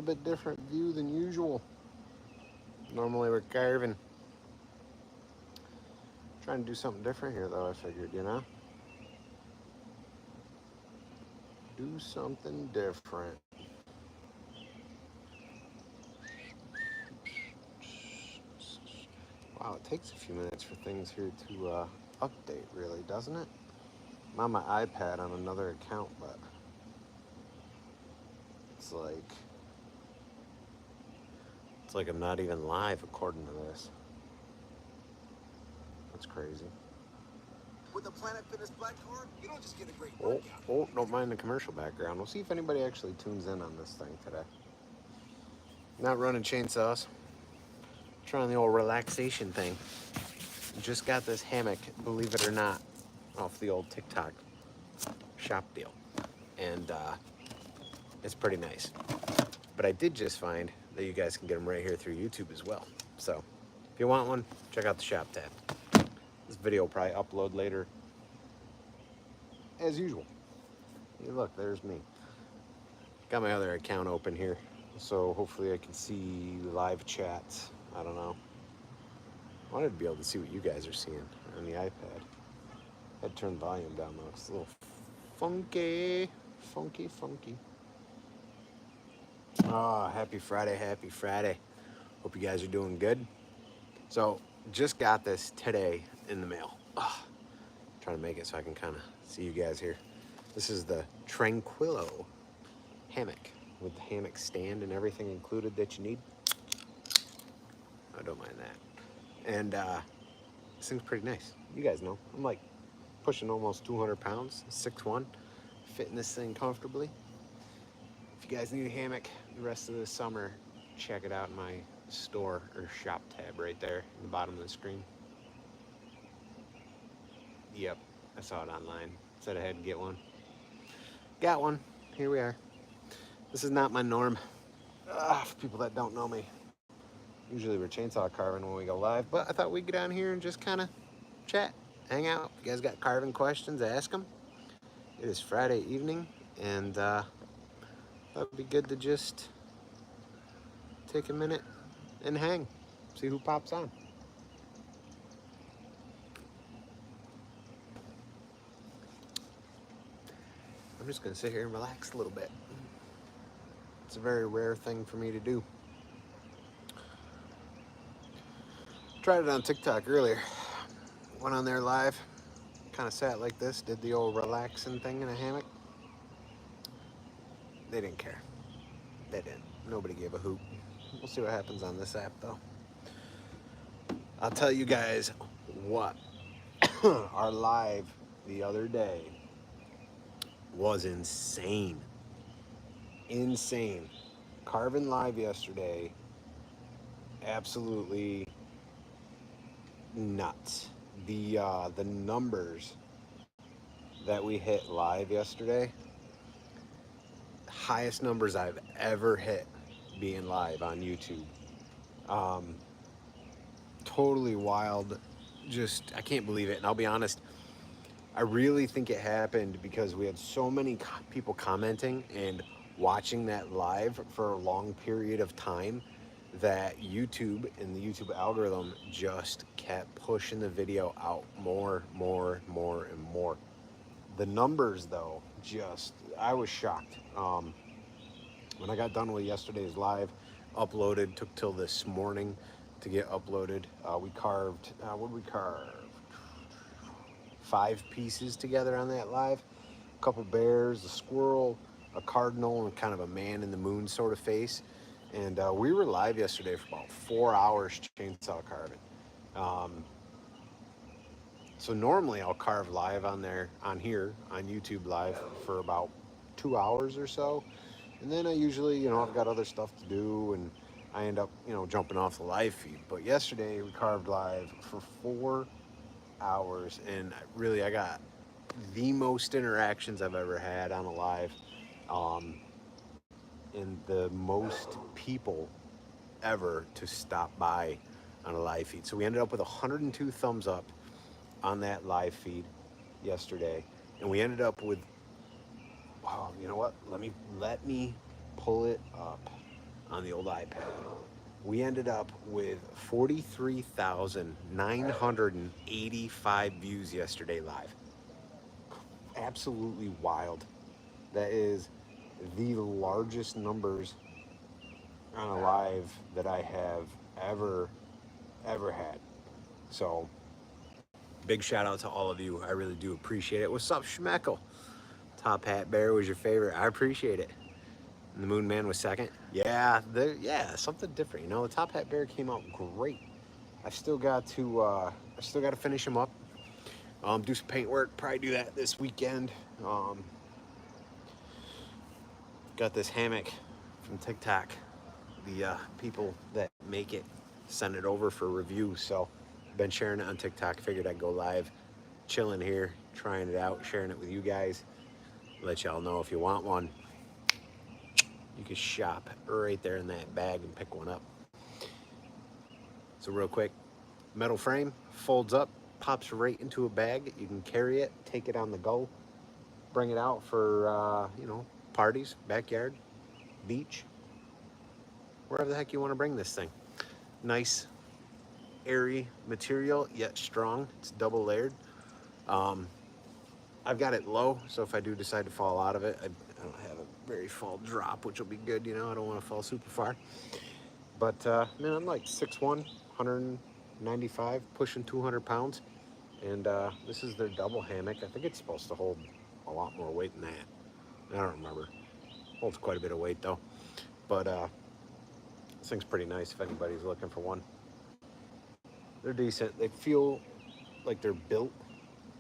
little bit different view than usual. Normally we're carving. Trying to do something different here though, I figured, you know? Do something different. Wow, it takes a few minutes for things here to update, really, doesn't it? I'm on my iPad on another account, but it's like I'm not even live according to this. That's crazy. With the Planet Fitness Black Card, you don't just get a great Oh, workout. don't mind the commercial background. We'll see if anybody actually tunes in on this thing today. Not running chainsaws. Trying the old relaxation thing. Just got this hammock, believe it or not, off the old TikTok shop deal. And it's pretty nice. But I did just find that you guys can get them right here through YouTube as well. So if you want one, check out the shop tab. This video will probably upload later as usual. Hey, look, there's me. Got my other account open here, so hopefully I can see live chats. I don't know. I wanted to be able to see what you guys are seeing on the iPad. I had to turn the volume down though. It's a little funky. Oh, happy Friday, happy Friday. Hope you guys are doing good. So, just got this today in the mail. Trying to make it so I can kind of see you guys here. This is the Tranquillo hammock with the hammock stand and everything included that you need. I don't mind that. And this thing's pretty nice. You guys know, I'm like pushing almost 200 pounds, 6'1", fitting this thing comfortably. If you guys need a hammock the rest of the summer, check it out in my store or shop tab right there in the bottom of the screen. Yep, I saw it online. Said I had to get one. Got one. Here we are. This is not my norm. For people that don't know me, usually we're chainsaw carving when we go live, but I thought we'd get on here and just kind of chat, hang out. If you guys got carving questions, ask them. It is Friday evening, and thought it'd be good to just take a minute and hang, see who pops on. I'm just gonna sit here and relax a little bit. It's a very rare thing for me to do. Tried it on TikTok earlier. Went on there live, kind of sat like this, did the old relaxing thing in a hammock. They didn't care. They didn't. Nobody gave a hoot. We'll see what happens on this app though. I'll tell you guys what. Our live the other day was insane. Insane. Carving live yesterday, absolutely nuts. The numbers that we hit live yesterday, highest numbers I've ever hit being live on YouTube. Totally wild. Just, I can't believe it. And I'll be honest, I really think it happened because we had so many people commenting and watching that live for a long period of time that YouTube and the YouTube algorithm just kept pushing the video out more and more. The numbers though, just, I was shocked. When I got done with yesterday's live, uploaded, took till this morning to get uploaded. We carved, what did we carve? 5 pieces together on that live. A couple bears, a squirrel, a cardinal, and kind of a man in the moon sort of face. And we were live yesterday for about 4 hours chainsaw carving. So normally I'll carve live on here on YouTube live for about 2 hours or so. And then I usually, I've got other stuff to do and I end up, jumping off the live feed. But yesterday we carved live for 4 hours, and really I got the most interactions I've ever had on a live, and the most people ever to stop by on a live feed. So we ended up with 102 thumbs up on that live feed yesterday, and we ended up with, wow, you know what? Let me pull it up. on the old iPad. We ended up with 43,985 views yesterday live. Absolutely wild. That is the largest numbers on a live that I have ever had. So big shout out to all of you. I really do appreciate it. What's up, Schmeckle? Top Hat Bear was your favorite. I appreciate it. And the Moon Man was second. Yeah, something different. You know, the Top Hat Bear came out great. I still got to finish him up. Do some paint work. Probably do that this weekend. Got this hammock from TikTok. The people that make it send it over for review. So I've been sharing it on TikTok. Figured I'd go live, chilling here, trying it out, sharing it with you guys. Let y'all know if you want one. You can shop right there in that bag and pick one up. So real quick, metal frame, folds up, pops right into a bag. You can carry it, take it on the go, bring it out for, parties, backyard, beach, wherever the heck you want to bring this thing. Nice, airy material, yet strong. It's double layered. I've got it low, so if I do decide to fall out of it, I don't have a very fall drop, which will be good. I don't want to fall super far. But, man, I'm like 6'1", 195, pushing 200 pounds. And this is their double hammock. I think it's supposed to hold a lot more weight than that. I don't remember. Holds quite a bit of weight, though. But this thing's pretty nice if anybody's looking for one. They're decent. They feel like they're built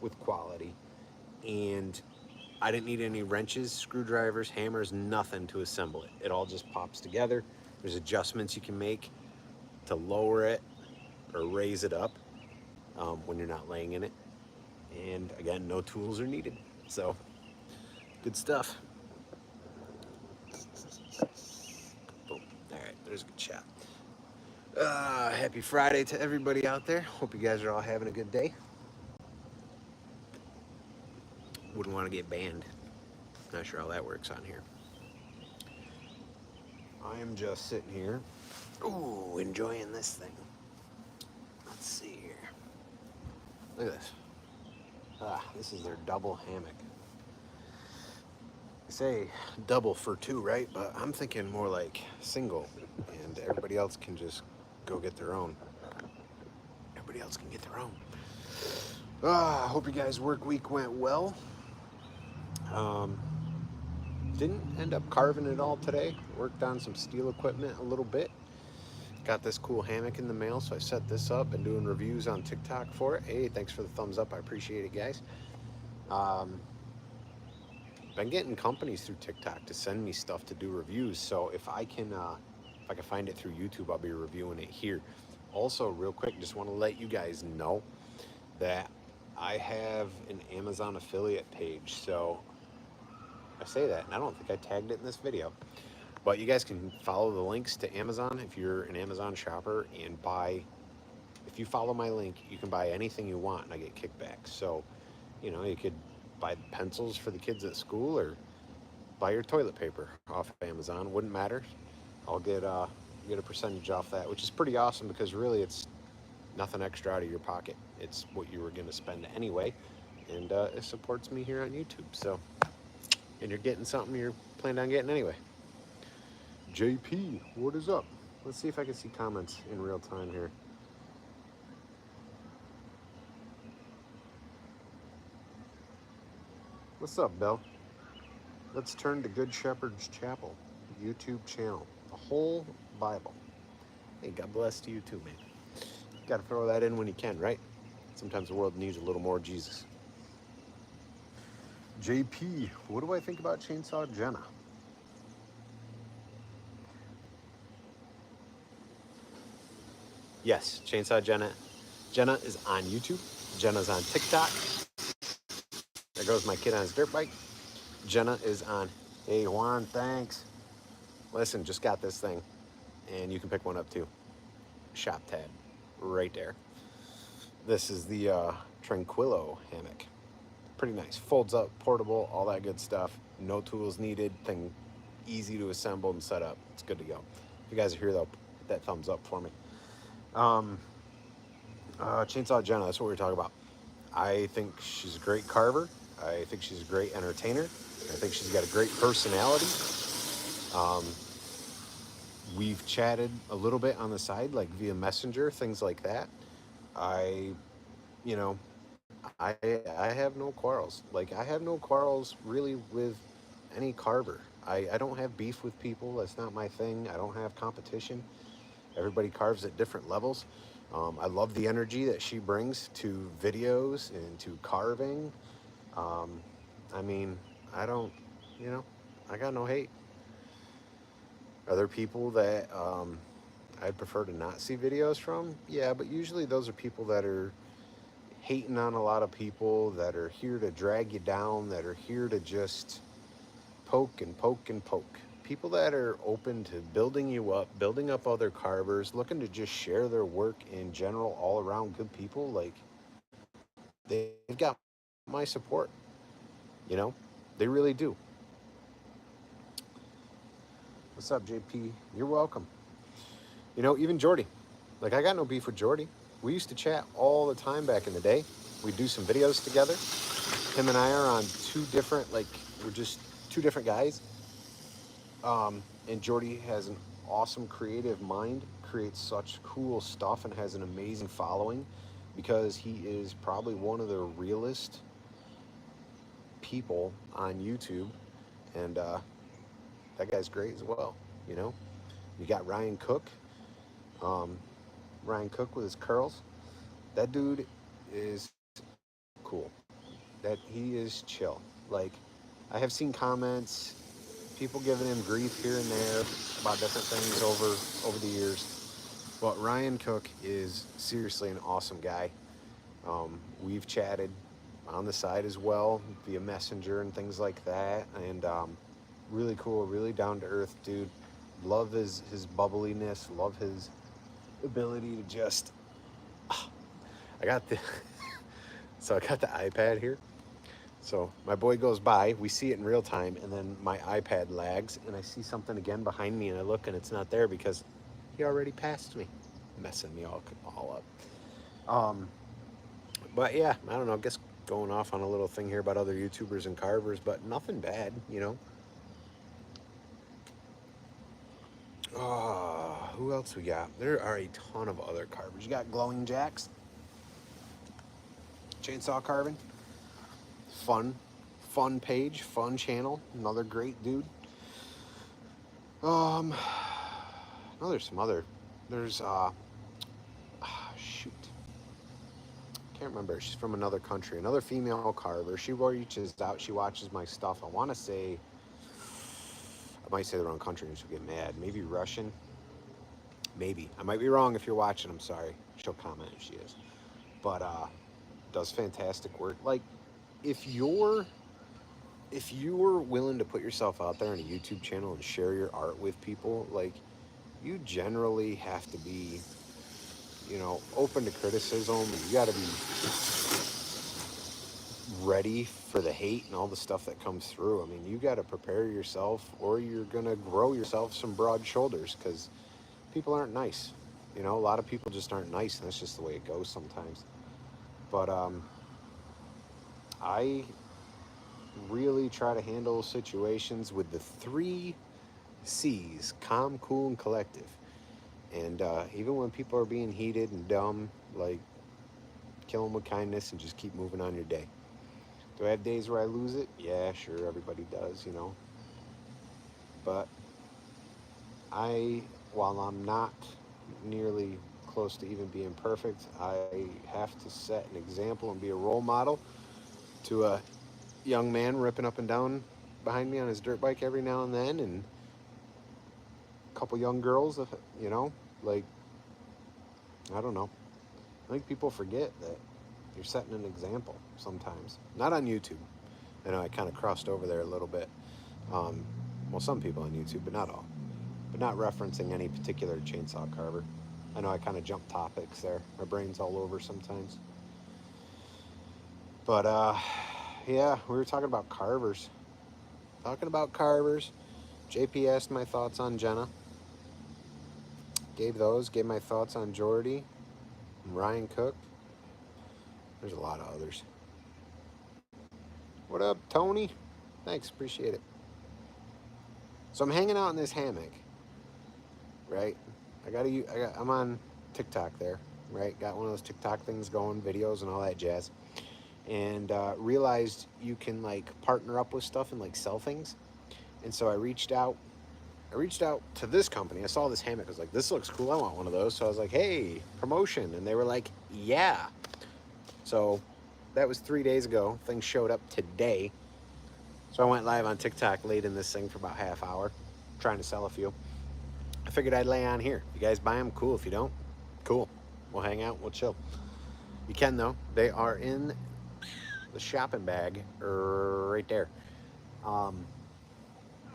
with quality. And I didn't need any wrenches, screwdrivers, hammers, nothing to assemble it. It all just pops together. There's adjustments you can make to lower it or raise it up when you're not laying in it. And again, no tools are needed. So, good stuff. Boom. All right, there's a good shot. Happy Friday to everybody out there. Hope you guys are all having a good day. Wouldn't want to get banned. Not sure how that works on here. I am just sitting here, enjoying this thing. Let's see here. Look at this. This is their double hammock. They say double for two, right? But I'm thinking more like single, and everybody else can just go get their own. Everybody else can get their own. I hope you guys' work week went well. Didn't end up carving it all today. Worked on some steel equipment a little bit. Got this cool hammock in the mail, so I set this up. Been doing reviews on TikTok for it. Hey, thanks for the thumbs up. I appreciate it, guys. Been getting companies through TikTok to send me stuff to do reviews. So if I can find it through YouTube, I'll be reviewing it here. Also, real quick, just want to let you guys know that I have an Amazon affiliate page. So I say that, and I don't think I tagged it in this video. But you guys can follow the links to Amazon if you're an Amazon shopper and buy. If you follow my link, you can buy anything you want, and I get kickbacks. So, you could buy pencils for the kids at school or buy your toilet paper off of Amazon. Wouldn't matter. I'll get a percentage off that, which is pretty awesome because really it's nothing extra out of your pocket. It's what you were going to spend anyway, and it supports me here on YouTube. So, and you're getting something you're planning on getting anyway. JP, what is up? Let's see if I can see comments in real time here. What's up, Bill? Let's turn to Good Shepherd's Chapel YouTube channel. The whole Bible. Hey, God bless to you too, man. Got to throw that in when you can, right? Sometimes the world needs a little more Jesus. JP, what do I think about Chainsaw Jenna? Yes, Chainsaw Jenna. Jenna is on YouTube. Jenna's on TikTok. There goes my kid on his dirt bike. Jenna is on. Hey, Juan, thanks. Listen, just got this thing, and you can pick one up too. Shop tab, right there. This is the Tranquillo hammock. Pretty nice. Folds up, portable, all that good stuff. No tools needed. Thing easy to assemble and set up. It's good to go. you guys are here though, hit that thumbs up for me. Chainsaw Jenna, that's what we were talking about. I think she's a great carver. I think she's a great entertainer. I think she's got a great personality. We've chatted a little bit on the side, like via Messenger, things like that. I, you know, I have no quarrels. Like, I have no quarrels really with any carver. I don't have beef with people. That's not my thing. I don't have competition. Everybody carves at different levels. I love the energy that she brings to videos and to carving. I mean, I don't, you know, I got no hate. Are there people that I'd prefer to not see videos from? Yeah, but usually those are people that are hating on a lot of people, that are here to drag you down, that are here to just poke and poke and poke. People that are open to building you up, building up other carvers, looking to just share their work in general, all around good people, like, they've got my support. You know, they really do. What's up, JP? You're welcome. You know, even Jordy. Like, I got no beef with Jordy. We used to chat all the time back in the day. We'd do some videos together. Him and I are on two different, like, we're just two different guys. And Jordy has an awesome creative mind, creates such cool stuff, and has an amazing following because he is probably one of the realest people on YouTube. And that guy's great as well, you know? You got Ryan Cook. Ryan Cook with his curls. That dude is cool. That he is chill. Like, I have seen comments, people giving him grief here and there about different things over the years. But Ryan Cook is seriously an awesome guy. We've chatted on the side as well via Messenger and things like that, and really cool, really down to earth dude. Love his bubbliness. Love his ability to just. I got the so I got the iPad here. So my boy goes by, we see it in real time, and then my iPad lags, and I see something again behind me, and I look, and it's not there because he already passed me, messing me all up. But yeah, I don't know. I guess going off on a little thing here about other YouTubers and carvers, but nothing bad, you know. Who else we got? There are a ton of other carvers. You got Glowing Jacks, chainsaw carving, fun page, fun channel. Another great dude. No, there's some other. There's shoot, can't remember. She's from another country. Another female carver. She reaches out. She watches my stuff. I want to say, I might say the wrong country and she'll get mad. Maybe Russian. Maybe. I might be wrong. If you're watching, I'm sorry. She'll comment if she is. But does fantastic work. Like, if you're willing to put yourself out there on a YouTube channel and share your art with people, like, you generally have to be, you know, open to criticism. You got to be ready for the hate and all the stuff that comes through. I mean, you got to prepare yourself, or you're going to grow yourself some broad shoulders, because people aren't nice. You know, a lot of people just aren't nice, and that's just the way it goes sometimes. But I really try to handle situations with the 3 C's: calm, cool, and collective. And even when people are being heated and dumb, like, kill them with kindness and just keep moving on your day. Do I have days where I lose it? Yeah, sure, everybody does, you know. But while I'm not nearly close to even being perfect, I have to set an example and be a role model to a young man ripping up and down behind me on his dirt bike every now and then, and a couple young girls, you know, like, I don't know. I think people forget that you're setting an example sometimes. Not on YouTube. I know I kind of crossed over there a little bit. Well, some people on YouTube, but not all. But not referencing any particular chainsaw carver. I know I kind of jumped topics there. My brain's all over sometimes. But, yeah, we were talking about carvers. JP asked my thoughts on Jenna. Gave my thoughts on Jordy and Ryan Cook. There's a lot of others. What up, Tony? Thanks, appreciate it. So I'm hanging out in this hammock, right? I'm on TikTok there, right? Got one of those TikTok things going, videos and all that jazz. And realized you can like partner up with stuff and like sell things. And so I reached out to this company. I saw this hammock. I was like, this looks cool. I want one of those. So I was like, hey, promotion. And they were like, yeah. So that was 3 days ago. Things showed up today. So I went live on TikTok late in this thing for about half hour, trying to sell a few. I figured I'd lay on here. If you guys buy them, cool. If you don't, cool. We'll hang out. We'll chill. You can, though. They are in the shopping bag right there.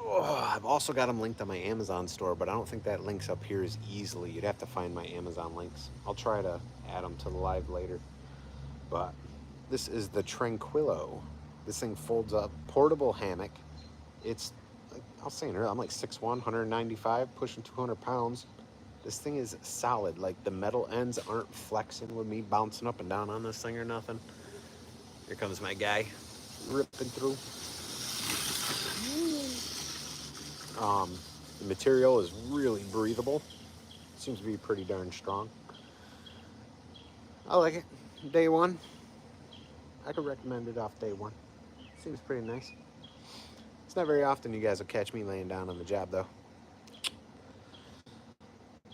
I've also got them linked on my Amazon store, but I don't think that links up here as easily. You'd have to find my Amazon links. I'll try to add them to the live later. But this is the Tranquillo. This thing folds up, portable hammock. It's, I was saying earlier, I'm like 6'1", 195, pushing 200 pounds. This thing is solid. Like the metal ends aren't flexing with me bouncing up and down on this thing or nothing. Here comes my guy, ripping through. The material is really breathable. Seems to be pretty darn strong. I like it. Day one. I could recommend it off day one. Seems pretty nice. It's not very often you guys will catch me laying down on the job though.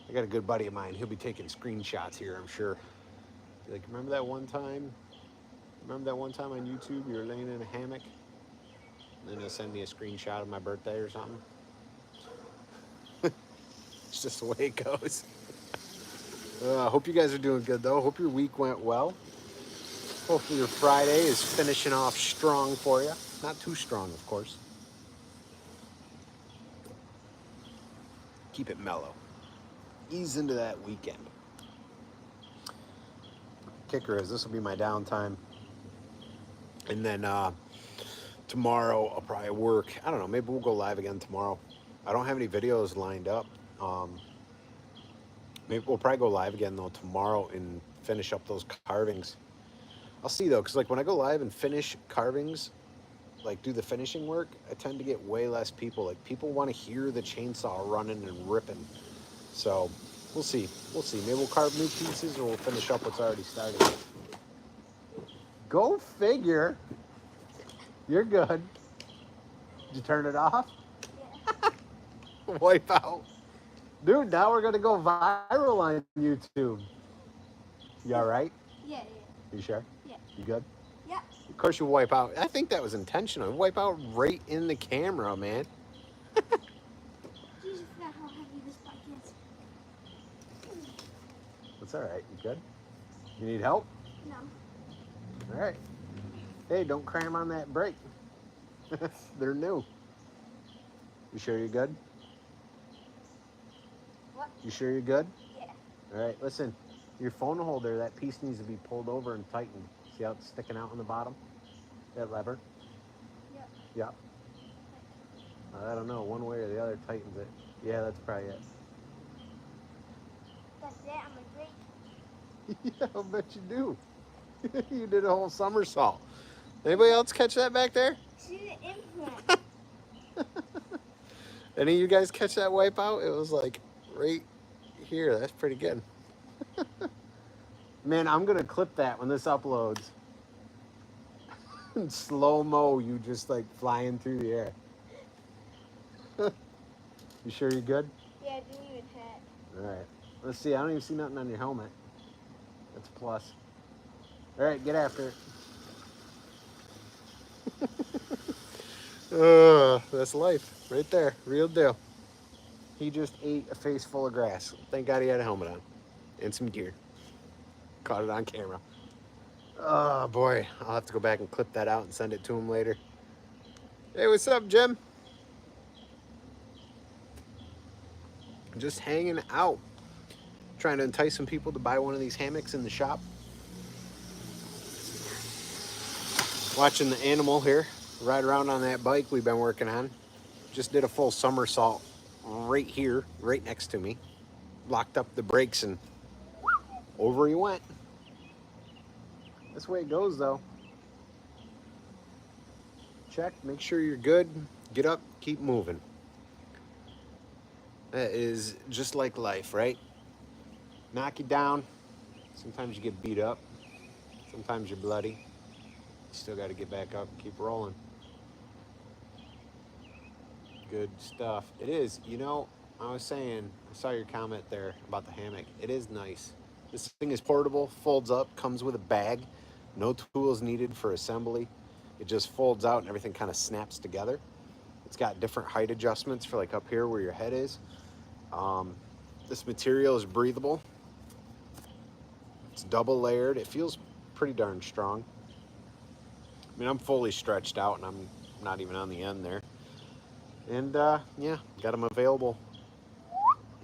I got a good buddy of mine. He'll be taking screenshots here, I'm sure. Be like, remember that one time on YouTube you were laying in a hammock? And then he'll send me a screenshot of my birthday or something. It's just the way it goes. I hope you guys are doing good though. Hope your week went well. Hopefully your Friday is finishing off strong for you. Not too strong, of course. Keep it mellow. Ease into that weekend. Kicker is this will be my downtime. And then tomorrow I'll probably work. I don't know, maybe we'll go live again tomorrow. I don't have any videos lined up. Maybe we'll probably go live again though tomorrow and finish up those carvings. I'll see though, because like when I go live and finish carvings, like do the finishing work, I tend to get way less people. Like people want to hear the chainsaw running and ripping. So we'll see. We'll see. Maybe we'll carve new pieces or we'll finish up what's already started. Go figure. You're good. Did you turn it off? Yeah. Wipe out. Dude, now we're going to go viral on YouTube. You all right? Yeah. You sure? Yeah. You good? Yeah. Of course you wipe out. I think that was intentional. Wipe out right in the camera, man. Jesus, forgot how heavy this bike is. That's all right. You good? You need help? No. All right. Hey, don't cram on that brake. They're new. You sure you're good? What? You sure you're good? Yeah. All right, listen. Your phone holder, that piece needs to be pulled over and tightened. See how it's sticking out on the bottom? That lever? Yep. Yep. I don't know, one way or the other tightens it. Yeah, that's probably it. That's it. I'm a great. Yeah, I'll bet you do. You did a whole somersault. Anybody else catch that back there? See the implant. Any of you guys catch that wipeout? It was like right here. That's pretty good. Man, I'm going to clip that when this uploads. In slow-mo, you just like flying through the air. You sure you're good? Yeah, I didn't even hat. All right. Let's see. I don't even see nothing on your helmet. That's a plus. All right, get after it. That's life right there. Real deal. He just ate a face full of grass. Thank God he had a helmet on and some gear. Caught it on camera. Oh boy, I'll have to go back and clip that out and send it to him later. Hey, what's up, Jim? Just hanging out. Trying to entice some people to buy one of these hammocks in the shop. Watching the animal here ride around on that bike we've been working on. Just did a full somersault right here, right next to me. locked up the brakes and over he went. That's the way it goes though. Check, make sure you're good, get up, keep moving. That is just like life, right? Knock you down, sometimes you get beat up, sometimes you're bloody. You still got to get back up and keep rolling. Good stuff. It is, you know, I was saying, I saw your comment there about the hammock. It is nice. This thing is portable, folds up, comes with a bag, no tools needed for assembly. It just folds out and everything kind of snaps together. It's got different height adjustments for like up here where your head is. This material is breathable. It's double layered. It feels pretty darn strong. I mean, I'm fully stretched out and I'm not even on the end there. And yeah, got them available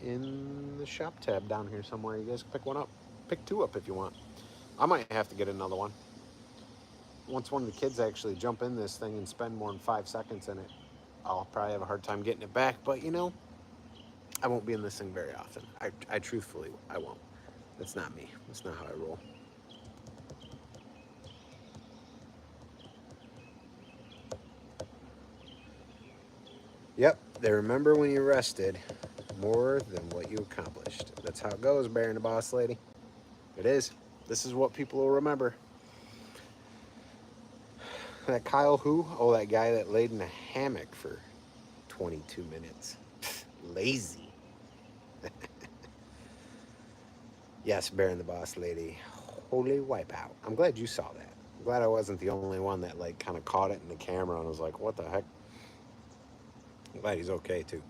in the shop tab down here somewhere. You guys can pick one up. Pick two up if you want. I might have to get another one. Once one of the kids actually jump in this thing and spend more than 5 seconds in it, I'll probably have a hard time getting it back. But you know, I won't be in this thing very often. I truthfully, I won't. That's not me. That's not how I roll. Yep, they remember when you rested more than what you accomplished. That's how it goes, Bear and the Boss Lady. It is. This is what people will remember. That Kyle who? Oh, that guy that laid in a hammock for 22 minutes. Lazy. Yes, Bear and the Boss Lady. Holy wipeout. I'm glad you saw that. I'm glad I wasn't the only one that like kind of caught it in the camera and was like, what the heck? I'm glad he's okay too.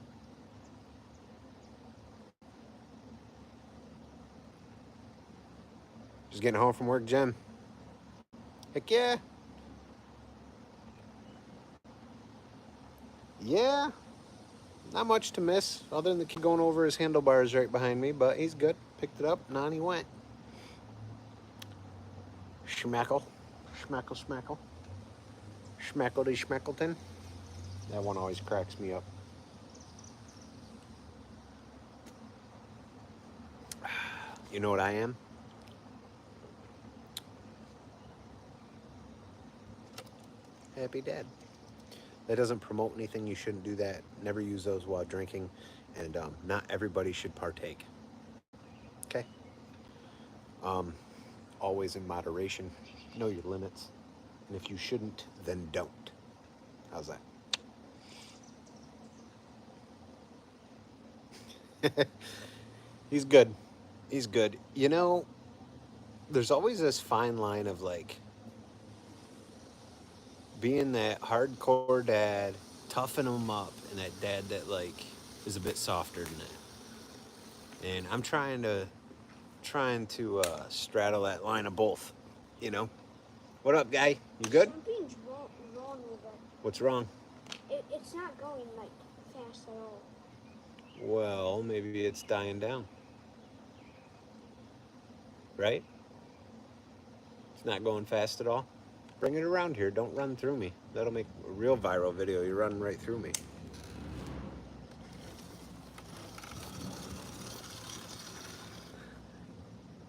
Just getting home from work, Jen. Heck yeah. Yeah. Not much to miss, other than the kid going over his handlebars right behind me, but he's good. Picked it up, and on he went. Schmeckle. Schmeckle, schmeckle. Schmeckle-de Schmeckleton. That one always cracks me up. You know what I am? Happy Dad. That doesn't promote anything. You shouldn't do that. Never use those while drinking. And not everybody should partake. Okay? Always in moderation. Know your limits. And if you shouldn't, then don't. How's that? He's good. He's good. You know, there's always this fine line of like being that hardcore dad, toughing him up, and that dad that like is a bit softer than that. And I'm trying to straddle that line of both. You know. What up, guy? You good? Something's wrong with it. What's wrong? It's not going like fast at all. Well, maybe it's dying down. Right? It's not going fast at all. Bring it around here. Don't run through me. That'll make a real viral video. You're running right through me.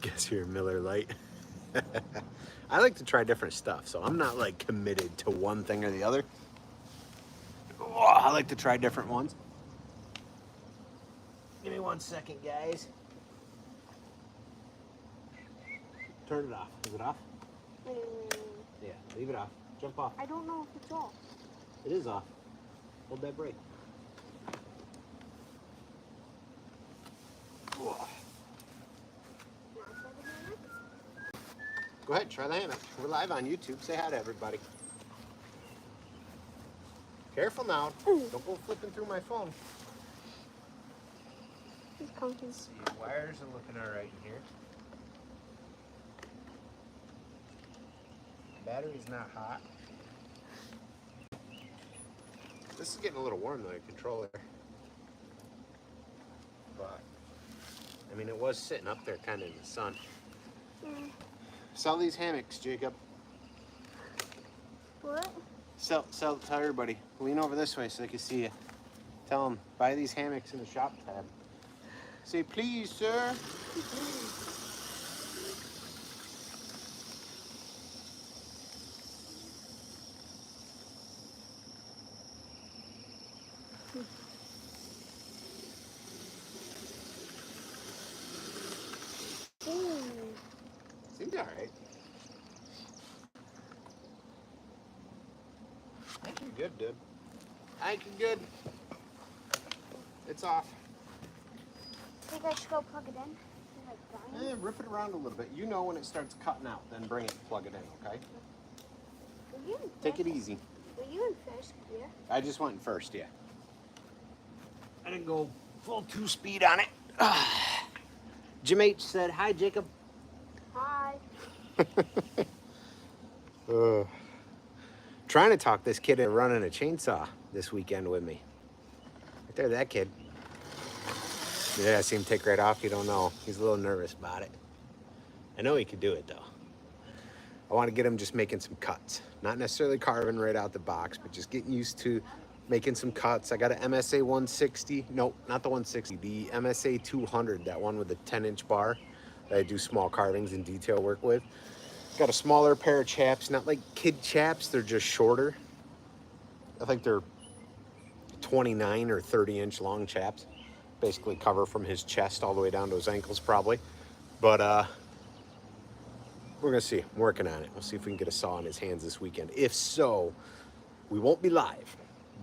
Guess you're a Miller Lite. I like to try different stuff, so I'm not like committed to one thing or the other. Oh, I like to try different ones. Give me 1 second, guys. Turn it off. Is it off? Yeah, leave it off. Jump off. I don't know if it's off. It is off. Hold that brake. Go ahead, try the hammock. We're live on YouTube. Say hi to everybody. Careful now. Don't go flipping through my phone. It's comfy. See, wires are looking all right in here. Battery's not hot. This is getting a little warm though, your controller. But, I mean, it was sitting up there kind of in the sun. Sell these hammocks, Jacob. What? Tell everybody. Lean over this way so they can see you. Tell them, buy these hammocks in the shop tab. Say please, sir. Seems all right. I think you're good, dude. I think you're good. It's off. I think I should go plug it in. Like Brian. Rip it around a little bit. You know when it starts cutting out, then bring it and plug it in, okay? Were you in Take it first? easy. Were you in first gear? I just went in first, yeah. I didn't go full 2-speed on it. Jim H said, hi, Jacob. Hi. Trying to talk this kid into running a chainsaw this weekend with me. Right there, that kid. Yeah, I see him take right off. You don't know. He's a little nervous about it. I know he could do it, though. I want to get him just making some cuts. Not necessarily carving right out the box, but just getting used to making some cuts. I got an MSA 160. No, not the 160. The MSA 200, that one with the 10-inch bar that I do small carvings and detail work with. Got a smaller pair of chaps, not like kid chaps. They're just shorter. I think they're 29 or 30-inch long chaps. Basically cover from his chest all the way down to his ankles probably. But we're gonna see. I'm working on it. We'll see if we can get a saw in his hands this weekend. If so, we won't be live,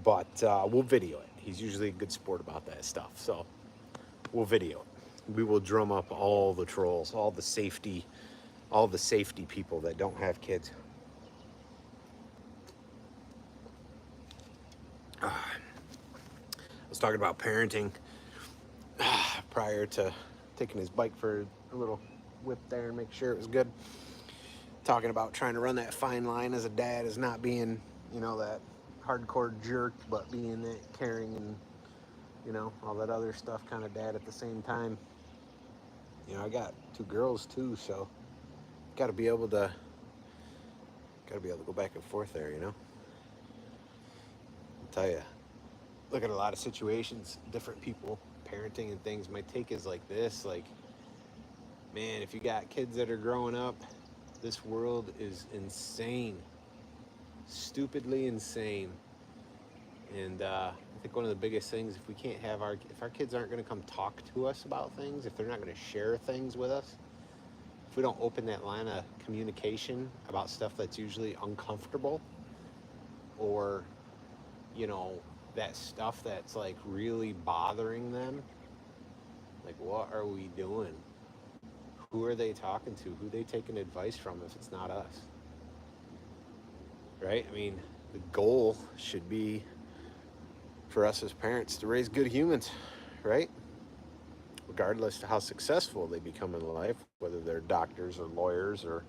but we'll video it. He's usually a good sport about that stuff, so we'll video it. We will drum up all the trolls, all the safety people that don't have kids. I was talking about parenting prior to taking his bike for a little whip there and make sure it was good. Talking about trying to run that fine line as a dad, as not being, you know, that hardcore jerk, but being that caring and, you know, all that other stuff kind of dad at the same time. You know, I got 2 girls too, so gotta be able to go back and forth there, you know. I'll tell you, look at a lot of situations, different people parenting and things. My take is like this, like, man, if you got kids that are growing up, this world is insane, stupidly insane. And I think one of the biggest things, if we can't have if our kids aren't going to come talk to us about things, if they're not going to share things with us, if we don't open that line of communication about stuff that's usually uncomfortable, or, you know, that stuff that's like really bothering them, like, what are we doing? Who are they talking to? Who are they taking advice from if it's not us? Right? I mean, the goal should be for us as parents to raise good humans, right? Regardless of how successful they become in life, whether they're doctors or lawyers or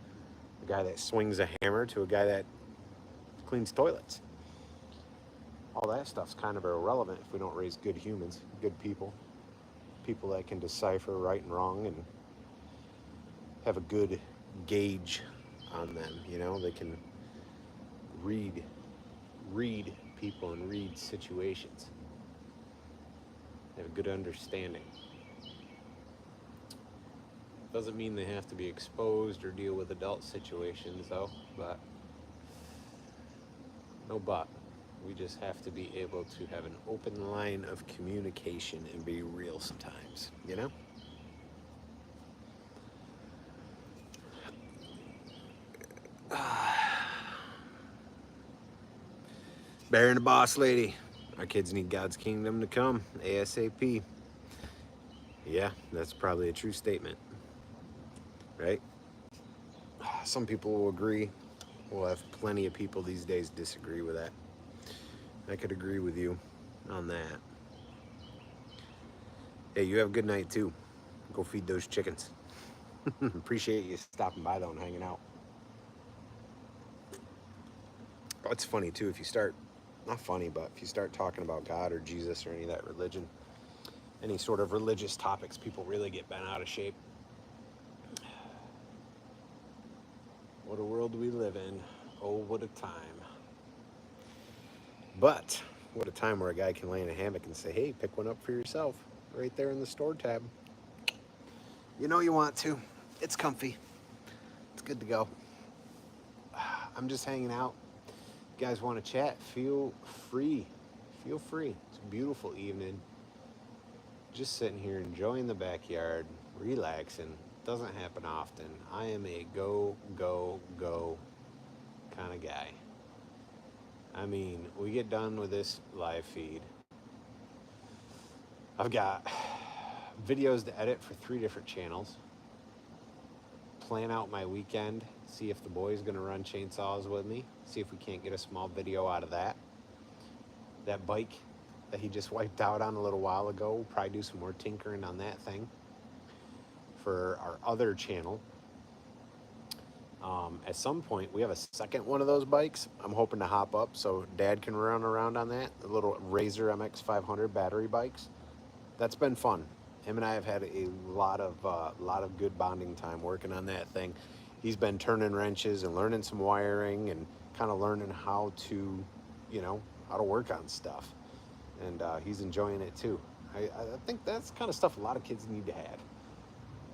a guy that swings a hammer to a guy that cleans toilets. All that stuff's kind of irrelevant if we don't raise good humans, good people, people that can decipher right and wrong and have a good gauge on them. You know, they can read people and read situations. They have a good understanding. Doesn't mean they have to be exposed or deal with adult situations though, but no but. We just have to be able to have an open line of communication and be real sometimes, you know? Bear and the boss lady. Our kids need God's kingdom to come ASAP. Yeah, that's probably a true statement, right? Some people will agree. We'll have plenty of people these days disagree with that. I could agree with you on that. Hey, you have a good night too. Go feed those chickens. Appreciate you stopping by though and hanging out. Oh, it's funny too if you start, not funny, but if you start talking about God or Jesus or any of that religion, any sort of religious topics, people really get bent out of shape. What a world we live in. Oh, what a time. But what a time where a guy can lay in a hammock and say, hey, pick one up for yourself right there in the store tab. You know you want to. It's comfy. It's good to go. I'm just hanging out. You guys want to chat? Feel free. Feel free. It's a beautiful evening. Just sitting here enjoying the backyard, relaxing. Doesn't happen often. I am a go, go, go kind of guy. I mean, we get done with this live feed. I've got videos to edit for 3 different channels. Plan out my weekend, see if the boy's gonna run chainsaws with me, see if we can't get a small video out of that. That bike that he just wiped out on a little while ago, we'll probably do some more tinkering on that thing for our other channel. At some point, we have a second one of those bikes. I'm hoping to hop up so Dad can run around on that. The little Razor MX500 battery bikes. That's been fun. Him and I have had a lot of good bonding time working on that thing. He's been turning wrenches and learning some wiring and kind of learning how to, how to work on stuff. And he's enjoying it too. I think that's the kind of stuff a lot of kids need to have.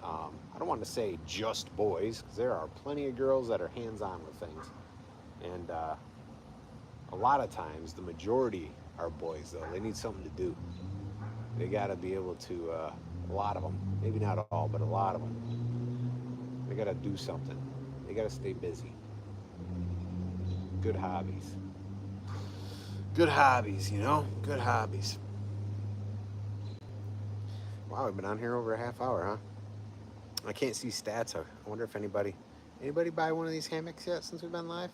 I don't want to say just boys, because there are plenty of girls that are hands-on with things. And a lot of times, the majority are boys, though. They need something to do. They got to be able to, a lot of them, maybe not all, but a lot of them, they got to do something. They got to stay busy. Good hobbies. Good hobbies, Good hobbies. Wow, we've been on here over a half hour, huh? I can't see stats. I wonder if anybody buy one of these hammocks yet since we've been live?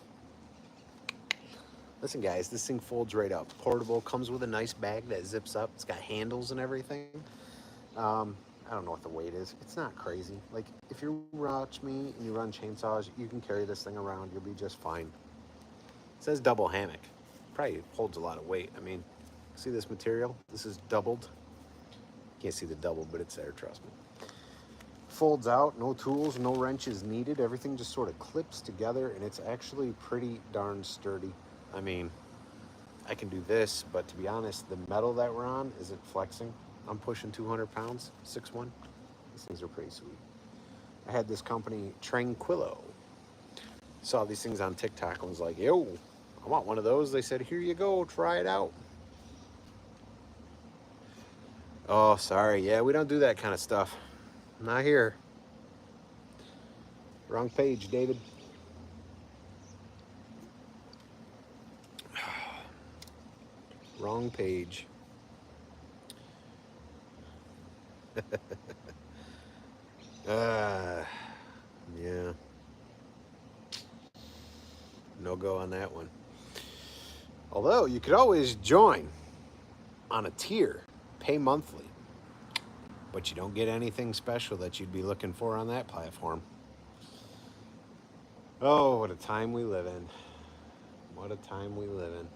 Listen, guys, this thing folds right up. Portable, comes with a nice bag that zips up. It's got handles and everything. I don't know what the weight is. It's not crazy. Like, if you watch me and you run chainsaws, you can carry this thing around. You'll be just fine. It says double hammock. Probably holds a lot of weight. I mean, see this material? This is doubled. Can't see the double, but it's there, trust me. Folds out, no tools, no wrenches needed. Everything just sort of clips together, and it's actually pretty darn sturdy. I mean, I can do this, but to be honest, the metal that we're on isn't flexing. I'm pushing 200 pounds, 6'1". These things are pretty sweet. I had this company, Tranquillo. Saw these things on TikTok and was like, yo, I want one of those. They said, here you go, try it out. Oh, sorry. Yeah, we don't do that kind of stuff. Not here. Wrong page, David. Wrong page. Yeah. No go on that one. Although you could always join on a tier, pay monthly, but you don't get anything special that you'd be looking for on that platform. Oh, what a time we live in. What a time we live in.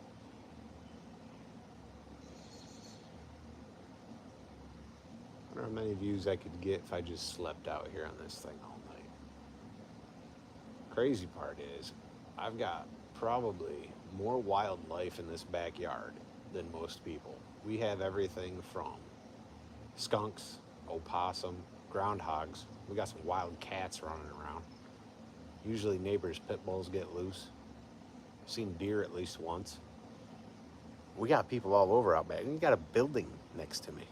I wonder how many views I could get if I just slept out here on this thing all night. Crazy part is, I've got probably more wildlife in this backyard than most people. We have everything from skunks, opossum, groundhogs. We got some wild cats running around. Usually neighbors' pit bulls get loose. I've seen deer at least once. We got people all over out back. We got a building next to me.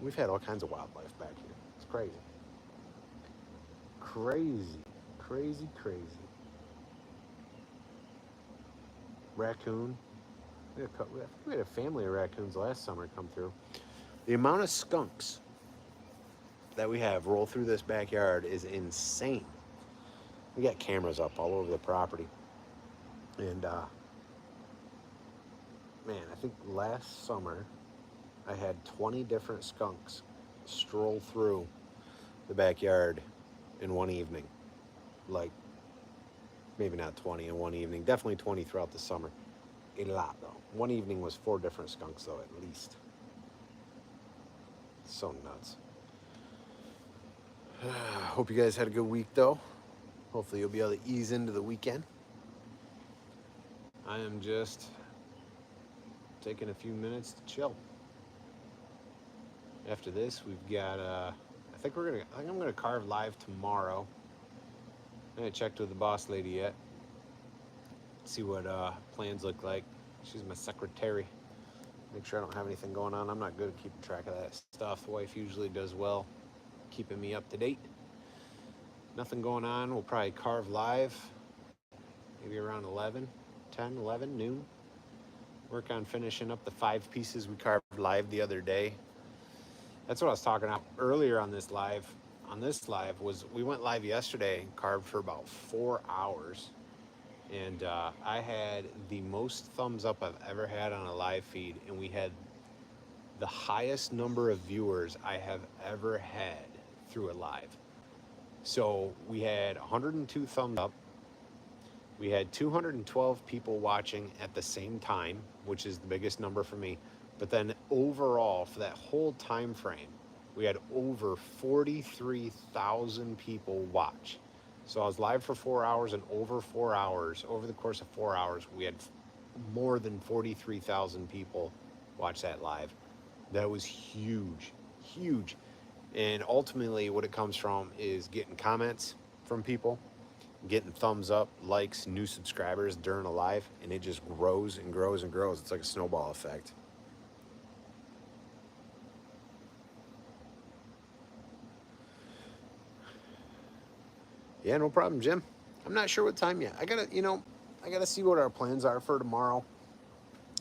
We've had all kinds of wildlife back here. It's crazy. Crazy, crazy, crazy. Raccoon. We had a family of raccoons last summer come through. The amount of skunks that we have roll through this backyard is insane. We got cameras up all over the property. And, man, I think last summer I had 20 different skunks stroll through the backyard in one evening. Like, maybe not 20 in one evening, definitely 20 throughout the summer. A lot, though. One evening was 4 different skunks, though, at least. So nuts. Hope you guys had a good week, though. Hopefully you'll be able to ease into the weekend. I am just taking a few minutes to chill. After this, we've got a think I'm gonna carve live tomorrow. I haven't checked with the boss lady yet. See what plans look like. She's my secretary. Make sure I don't have anything going on. I'm not good at keeping track of that stuff. The wife usually does well, keeping me up to date. Nothing going on. We'll probably carve live, maybe around 11, 10, 11, noon. Work on finishing up the 5 pieces we carved live the other day. That's what I was talking about earlier on this live. Was we went live yesterday and carved for about 4 hours. And I had the most thumbs up I've ever had on a live feed, and we had the highest number of viewers I have ever had through a live. So we had 102 thumbs up. We had 212 people watching at the same time, which is the biggest number for me. But then overall, for that whole time frame, we had over 43,000 people watch. So I was live for 4 hours, and over the course of 4 hours, we had more than 43,000 people watch that live. That was huge, huge. And ultimately what it comes from is getting comments from people, getting thumbs up, likes, new subscribers during a live, and it just grows and grows and grows. It's like a snowball effect. Yeah, no problem, Jim. I'm not sure what time yet. I gotta see what our plans are for tomorrow.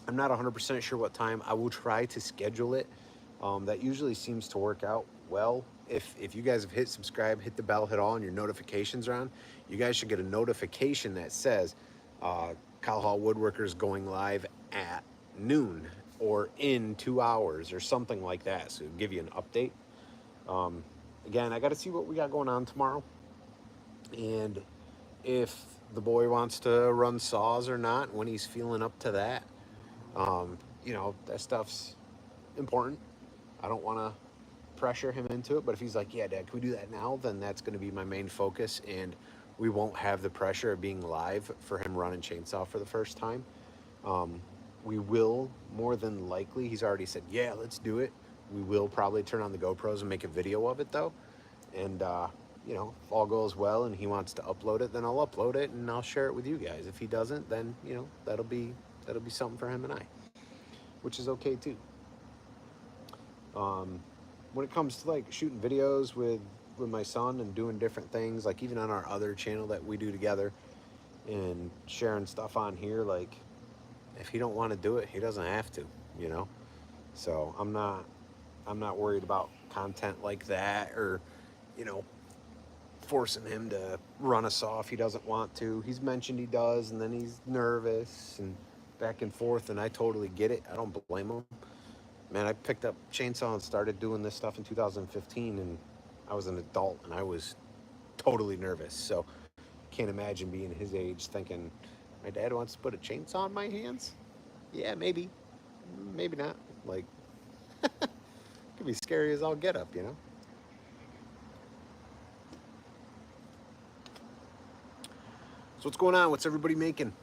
I'm not 100% sure what time. I will try to schedule it. That usually seems to work out well. If you guys have hit subscribe, hit the bell, hit all, and your notifications are on, you guys should get a notification that says Kylehallwoodworker is going live at noon or in 2 hours or something like that. So it'll give you an update. Again, I got to see what we got going on tomorrow. And if the boy wants to run saws or not, when he's feeling up to that, that stuff's important. I don't want to pressure him into it, but if he's like, yeah, Dad, can we do that now? Then that's going to be my main focus, and we won't have the pressure of being live for him running chainsaw for the first time. We will, more than likely, he's already said, yeah, let's do it. We will probably turn on the GoPros and make a video of it, though. And, if all goes well and he wants to upload it, then I'll upload it and I'll share it with you guys. If he doesn't, then, that'll be something for him and I, which is okay, too. When it comes to, like, shooting videos with my son and doing different things, like even on our other channel that we do together and sharing stuff on here, like, if he don't want to do it, he doesn't have to, So I'm not worried about content like that or, forcing him to run a saw if he doesn't want to. He's mentioned he does, and then he's nervous and back and forth, and I totally get it. I don't blame him. Man, I picked up chainsaw and started doing this stuff in 2015, and I was an adult, and I was totally nervous. So can't imagine being his age thinking, my dad wants to put a chainsaw in my hands? Yeah, maybe. Maybe not. Like, could be scary as all get up, So what's going on? What's everybody making?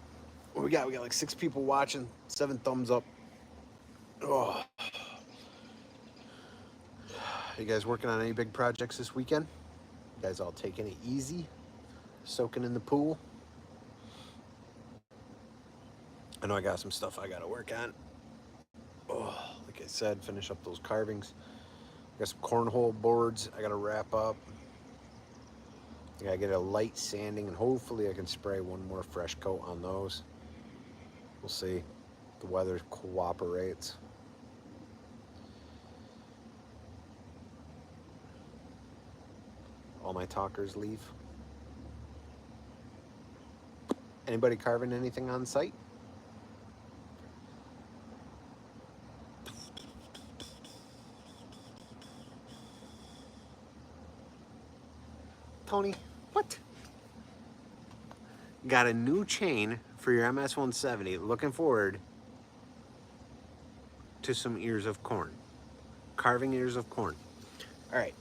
What we got? We got like 6 people watching, 7 thumbs up. Oh. You guys working on any big projects this weekend? You guys all taking it easy? Soaking in the pool? I know I got some stuff I got to work on. Oh, like I said, finish up those carvings. I got some cornhole boards I got to wrap up. I gotta get a light sanding, and hopefully I can spray one more fresh coat on those. We'll see. The weather cooperates. All my talkers leave. Anybody carving anything on site? Tony, what? Got a new chain for your MS-170. Looking forward to some ears of corn. Carving ears of corn. All right.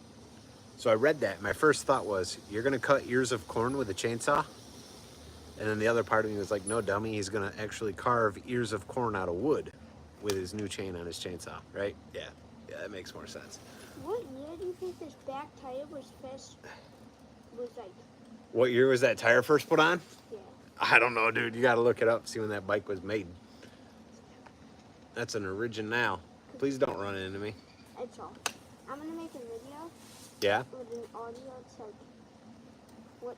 So I read that. My first thought was, you're going to cut ears of corn with a chainsaw? And then the other part of me was like, no, dummy. He's going to actually carve ears of corn out of wood with his new chain on his chainsaw, right? Yeah, that makes more sense. What year do you think this back tire was first, was like, What year was that tire first put on? yeah. I don't know, dude. You got to look it up, see when that bike was made. That's an original. Please don't run into me. It's all. I'm gonna make a video Yeah? with an audio. It's like, what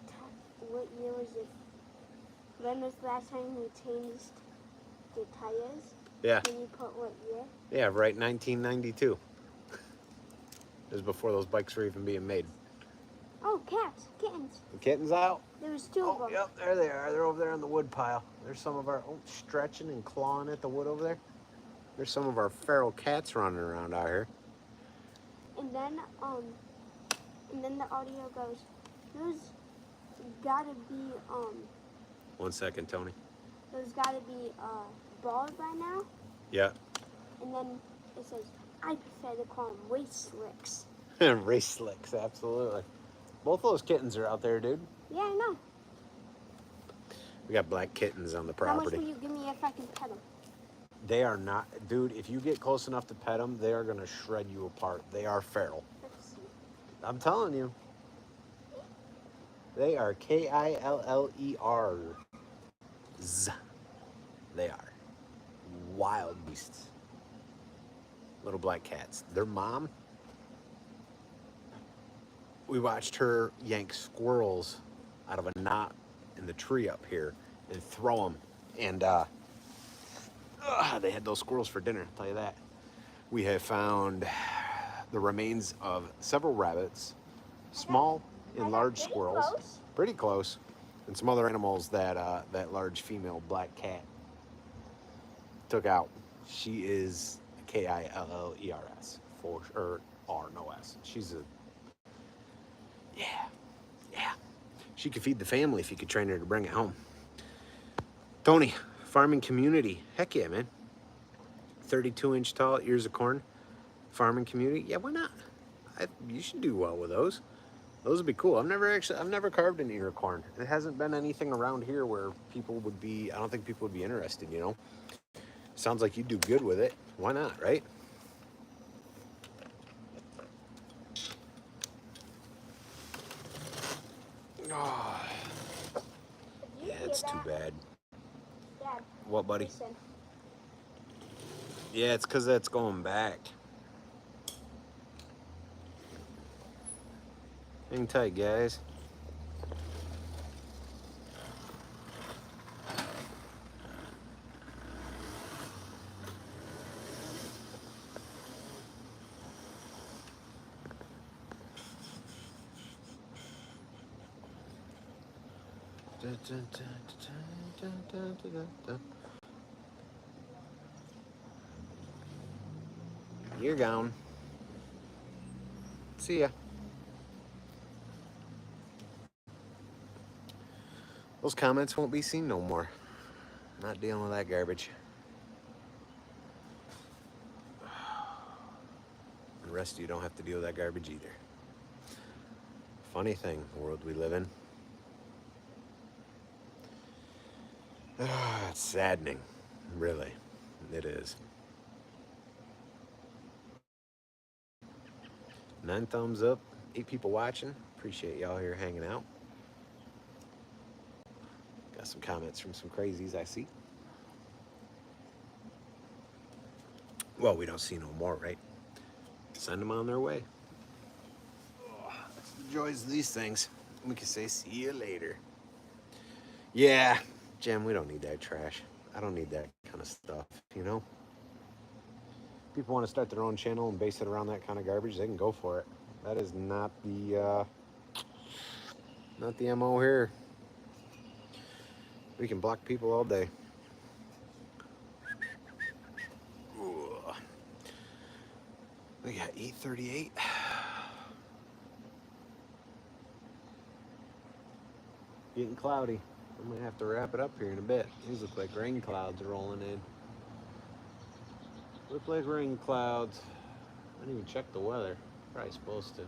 year was it? When was the last time you changed the tires? Yeah. Can you put what year? Yeah, right, 1992. It was before those bikes were even being made. Oh, cats, kittens. The kitten's out? There was two of them. Yep, there they are. They're over there on the wood pile. There's some of our, stretching and clawing at the wood over there. There's some of our feral cats running around out here. And then the audio goes, there's gotta be, 1 second, Tony. there's gotta be, bald by now. Yeah. And then it says, I prefer to call them waist slicks. Race slicks, absolutely. Both those kittens are out there, dude. Yeah, I know. We got black kittens on the How much property. will you give me if I can pet them? They are not, dude, if you get close enough to pet them, they are going to shred you apart. They are feral. Let's see. I'm telling you. They are Kylleers. They are wild beasts. Little black cats. Their mom, we watched her yank squirrels out of a knot in the tree up here and throw them. And they had those squirrels for dinner, I'll tell you that. We have found the remains of several rabbits, small and large squirrels, pretty close, and some other animals that that large female black cat took out. She is Kylleers or R, no S. She's a, yeah. She could feed the family if you could train her to bring it home. Tony, farming community, heck yeah, man. 32-inch tall ears of corn, farming community. Yeah, why not? You should do well with those. Those would be cool. I've never carved an ear of corn. It hasn't been anything around here where people would be, I don't think people would be interested, you know? Sounds like you'd do good with it. Why not, right? Oh, yeah, it's too bad. Dad, What, buddy? listen. Yeah, it's because that's going back. Hang tight, guys. You're gone. See ya. Those comments won't be seen no more. Not dealing with that garbage. The rest of you don't have to deal with that garbage either. Funny thing, the world we live in. It's saddening, really. It is. 9 thumbs up, 8 people watching. Appreciate y'all here hanging out. Got some comments from some crazies I see. Well, we don't see no more, right? Send them on their way. Oh, that's the joys of these things. We can say, see you later. Yeah, Jim, we don't need that trash. I don't need that kind of stuff, you know? People want to start their own channel and base it around that kind of garbage, they can go for it. That is not the MO here. We can block people all day. Ooh. We got 8:38. Getting cloudy. I might have to wrap it up here in a bit. These look like rain clouds rolling in. Look like rain clouds. I didn't even check the weather. Probably supposed to.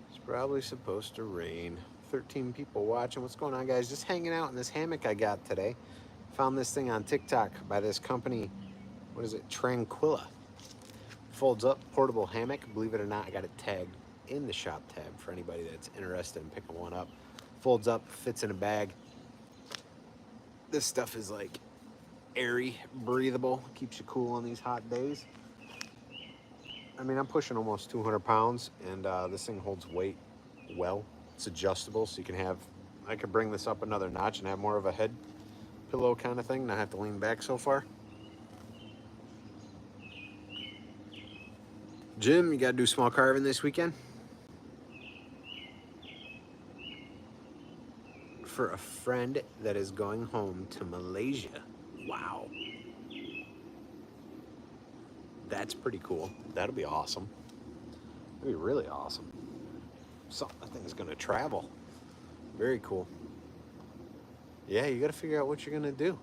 It's probably supposed to rain. 13 people watching. What's going on, guys? Just hanging out in this hammock I got today. Found this thing on TikTok by this company. What is it? Tranquilla. Folds up, portable hammock. Believe it or not, I got it tagged in the shop tab for anybody that's interested in picking one up. Folds up, fits in a bag. This stuff is like airy, breathable, keeps you cool on these hot days. I mean, I'm pushing almost 200 pounds, and this thing holds weight well. It's adjustable, so you can have, I could bring this up another notch and have more of a head pillow kind of thing, not have to lean back so far. Jim, you got to do small carving this weekend? For a friend that is going home to Malaysia. Wow. That's pretty cool. That'll be awesome. That'll be really awesome. Something I think is going to travel. Very cool. Yeah, you got to figure out what you're going to do.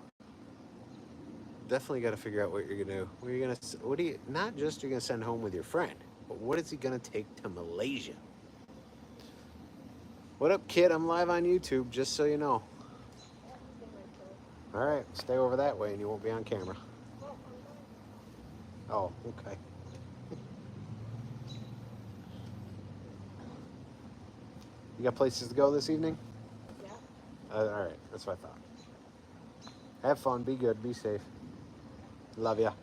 Definitely got to figure out what you're going to do. What are you going to, what do you, not just you're going to send home with your friend, but what is he going to take to Malaysia? What up, kid? I'm live on YouTube, just so you know. All right, stay over that way and you won't be on camera. Oh, okay. You got places to go this evening? Yeah. All right, that's what I thought. Have fun, be good, be safe. Love ya.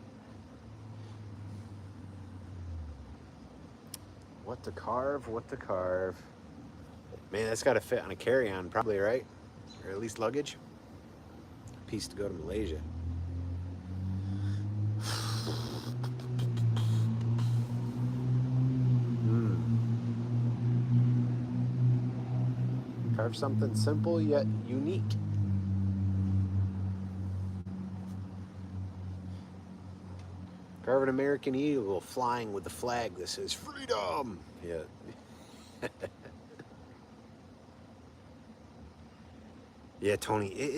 What to carve, what to carve. Man, that's got to fit on a carry-on probably, right? Or at least luggage. Piece to go to Malaysia. Carve something simple yet unique. Carve an American eagle flying with the flag that says freedom. Yeah. Yeah, Tony, it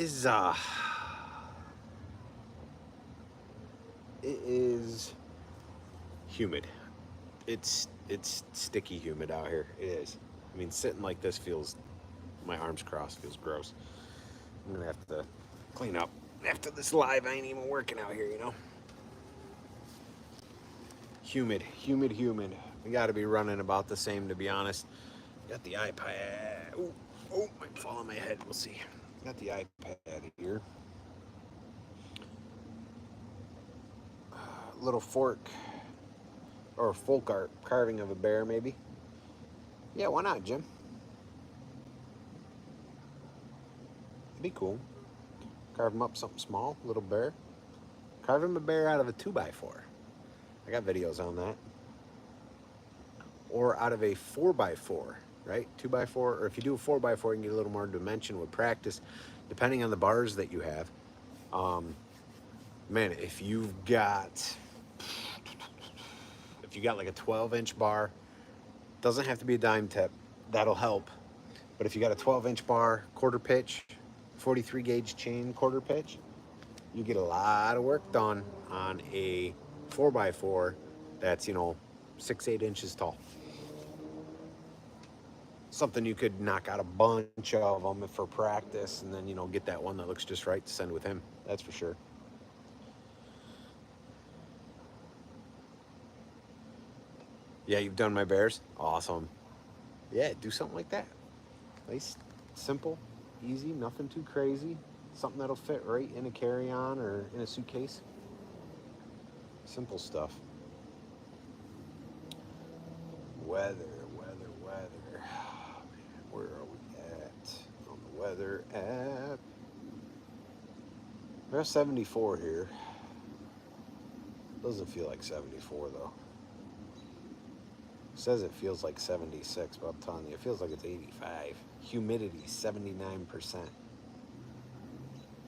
is humid. It's sticky humid out here. It is. I mean, sitting like this feels, my arms crossed, feels gross. I'm gonna have to clean up after this live. I ain't even working out here, you know. Humid, humid, humid. We got to be running about the same, to be honest. Got the iPad. Oh, might fall on my head. We'll see. Got the iPad here. Little fork or folk art carving of a bear, maybe. Yeah, why not, Jim? It'd be cool. Carve him up something small, little bear. Carve him a bear out of a 2x4. I got videos on that. Or out of a 4x4, right? 2x4, or if you do a 4x4, you can get a little more dimension with practice, depending on the bars that you have. Man, if you got like a 12-inch bar, doesn't have to be a dime tip, that'll help. But if you got a 12-inch bar, quarter pitch, 43 gauge chain, quarter pitch, you get a lot of work done on a 4x4 that's, 6-8 inches tall. Something you could knock out a bunch of them for practice, and then get that one that looks just right to send with him. That's for sure. Yeah, you've done my bears. Awesome. Yeah, do something like that. Nice, simple, easy, nothing too crazy. Something that'll fit right in a carry-on or in a suitcase. Simple stuff. Weather. Where are we at on the weather app? There's 74 here. Doesn't feel like 74 though. It says it feels like 76, but I'm telling you, it feels like it's 85. Humidity 79%.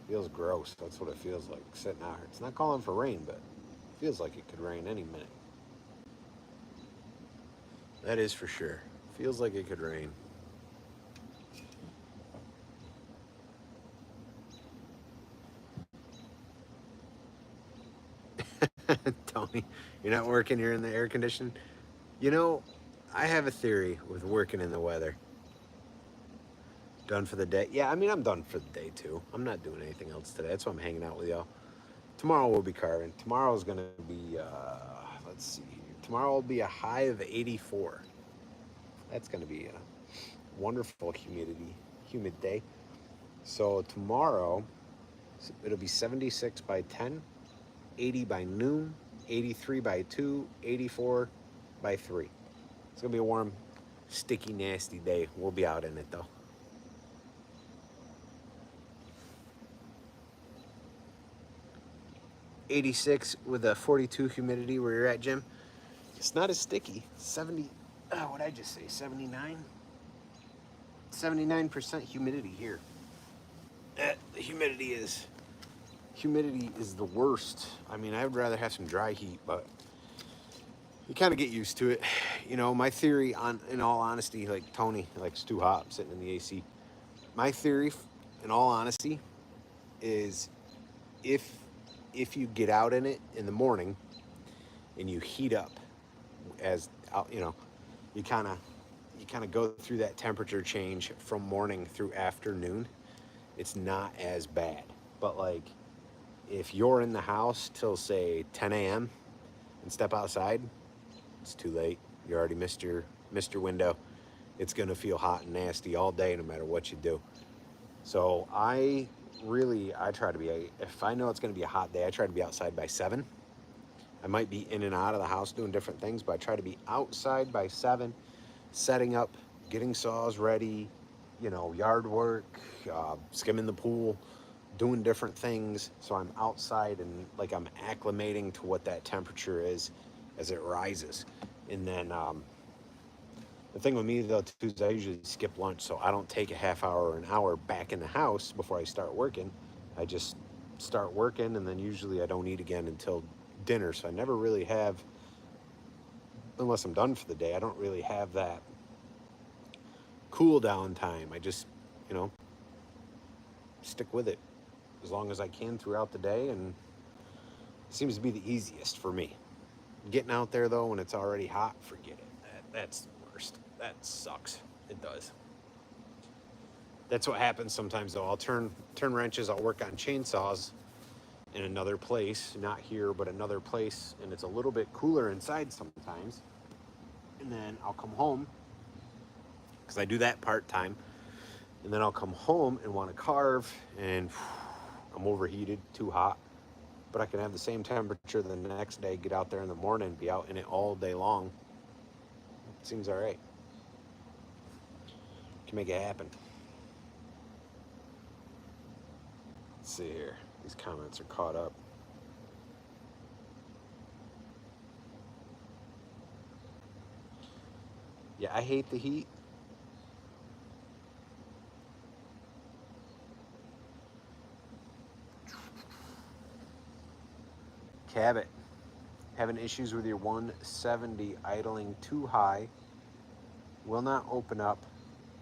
Feels gross. That's what it feels like sitting out here. It's not calling for rain, but it feels like it could rain any minute. That is for sure. Feels like it could rain. Tony, you're not working here in the air conditioning? I have a theory with working in the weather. Done for the day? Yeah, I mean, I'm done for the day too. I'm not doing anything else today. That's why I'm hanging out with y'all. Tomorrow we'll be carving. Tomorrow's gonna be, let's see here. Tomorrow will be a high of 84. That's going to be a wonderful humid day. So tomorrow, it'll be 76 by 10, 80 by noon, 83 by 2, 84 by 3. It's going to be a warm, sticky, nasty day. We'll be out in it though. 86 with a 42 humidity where you're at, Jim. It's not as sticky. 70, what did I just say? 79? 79% humidity here. The humidity is the worst. I mean, I would rather have some dry heat, but you kind of get used to it. You know, my theory in all honesty, like Tony likes too hot, I'm sitting in the AC. My theory, in all honesty, is if you get out in it in the morning and you heat up, as you know, you kind of go through that temperature change from morning through afternoon, it's not as bad. But like if you're in the house till say 10 a.m. and step outside, it's too late. You already missed your window. It's gonna feel hot and nasty all day no matter what you do. So I try to be, if I know it's gonna be a hot day, I try to be outside by 7. I might be in and out of the house doing different things, but I try to be outside by 7, setting up, getting saws ready, you know, yard work, skimming the pool, doing different things. So I'm outside and like I'm acclimating to what that temperature is as it rises. And then the thing with me though too is I usually skip lunch, so I don't take a half hour or an hour back in the house before I start working. I just start working, and then usually I don't eat again until dinner. So I never really have, unless I'm done for the day, I don't really have that cool down time. I just, you know, stick with it as long as I can throughout the day, and it seems to be the easiest for me. Getting out there though when it's already hot, forget it. That's the worst. That sucks. It does. That's what happens sometimes though. I'll turn wrenches, I'll work on chainsaws in another place, not here, but another place, and it's a little bit cooler inside sometimes. And then I'll come home, because I do that part-time, and then I'll come home and want to carve, and I'm overheated, too hot. But I can have the same temperature the next day, get out there in the morning, be out in it all day long. It seems all right. Can make it happen. Let's see here. These comments are caught up. Yeah, I hate the heat. Cabot, having issues with your 170 idling too high, will not open up,